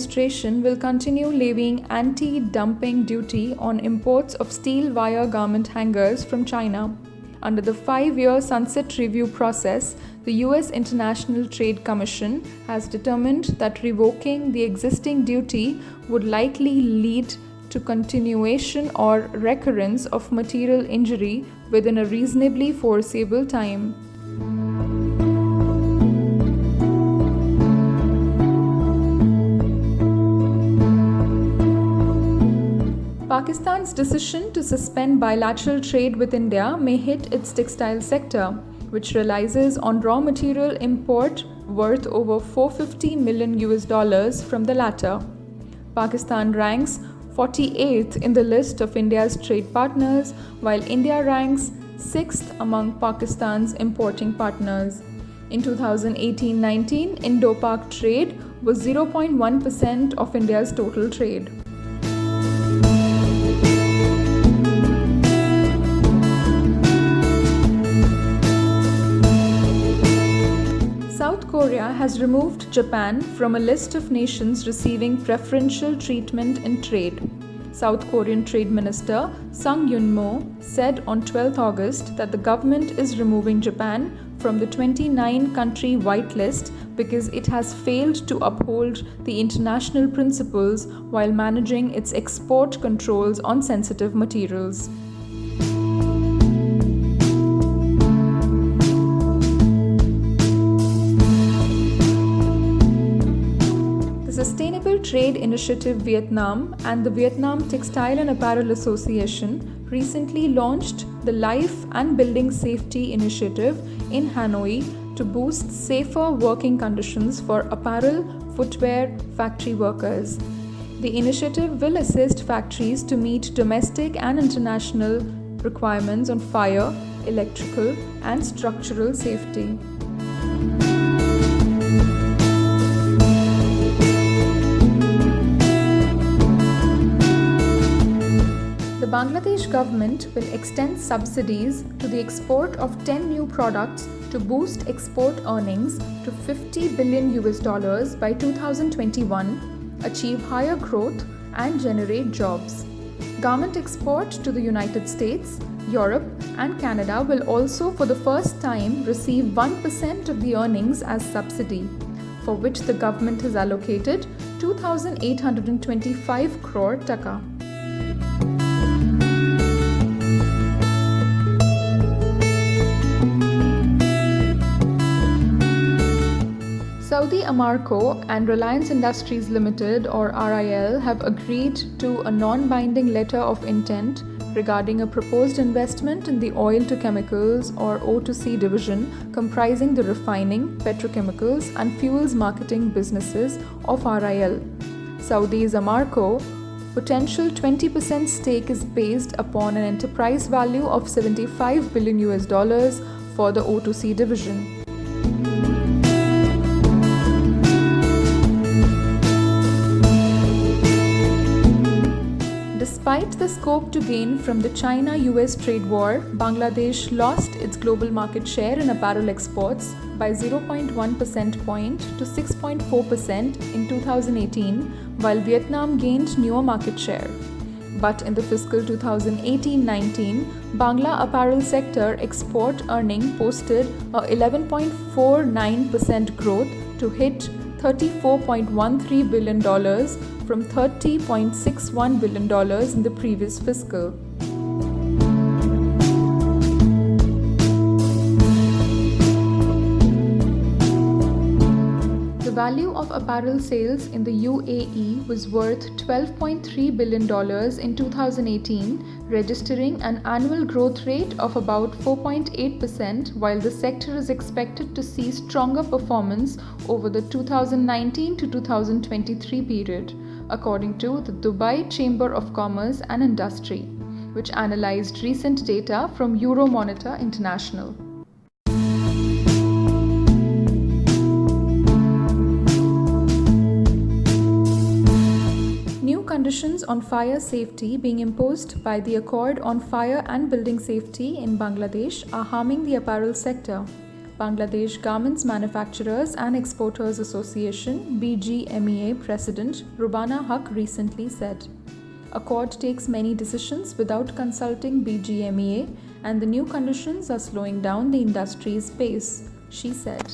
administration will continue levying anti-dumping duty on imports of steel wire garment hangers from China. Under the 5-year sunset review process, the US International Trade Commission has determined that revoking the existing duty would likely lead to continuation or recurrence of material injury within a reasonably foreseeable time. Pakistan's decision to suspend bilateral trade with India may hit its textile sector, which relies on raw material import worth over $450 million from the latter. Pakistan ranks 48th in the list of India's trade partners, while India ranks 6th among Pakistan's importing partners. In 2018-19, Indo-Pak trade was 0.1% of India's total trade. South Korea has removed Japan from a list of nations receiving preferential treatment in trade. South Korean Trade Minister Sung Yun-mo said on 12 August that the government is removing Japan from the 29-country whitelist because it has failed to uphold the international principles while managing its export controls on sensitive materials. The Sustainable Trade Initiative Vietnam and the Vietnam Textile and Apparel Association recently launched the Life and Building Safety Initiative in Hanoi to boost safer working conditions for apparel, footwear, factory workers. The initiative will assist factories to meet domestic and international requirements on fire, electrical, and structural safety. The Bangladesh government will extend subsidies to the export of 10 new products to boost export earnings to $50 billion by 2021, achieve higher growth, and generate jobs. Garment export to the United States, Europe, and Canada will also for the first time receive 1% of the earnings as subsidy, for which the government has allocated 2,825 crore taka. Saudi Aramco and Reliance Industries Limited or RIL have agreed to a non-binding letter of intent regarding a proposed investment in the oil to chemicals or O2C division comprising the refining, petrochemicals and fuels marketing businesses of RIL. Saudi's Aramco potential 20% stake is based upon an enterprise value of $75 billion for the O2C division. Despite the scope to gain from the China-US trade war, Bangladesh lost its global market share in apparel exports by 0.1 percentage point to 6.4% in 2018, while Vietnam gained newer market share. But in the fiscal 2018-19, Bangla apparel sector export earning posted a 11.49% growth to hit $34.13 billion from $30.61 billion in the previous fiscal. The value of apparel sales in the UAE was worth $12.3 billion in 2018, registering an annual growth rate of about 4.8%, while the sector is expected to see stronger performance over the 2019 to 2023 period, according to the Dubai Chamber of Commerce and Industry, which analyzed recent data from Euromonitor International. Conditions on fire safety being imposed by the Accord on Fire and Building Safety in Bangladesh are harming the apparel sector. Bangladesh Garments Manufacturers and Exporters Association (BGMEA) President Rubana Huq recently said. Accord takes many decisions without consulting BGMEA, and the new conditions are slowing down the industry's pace, she said.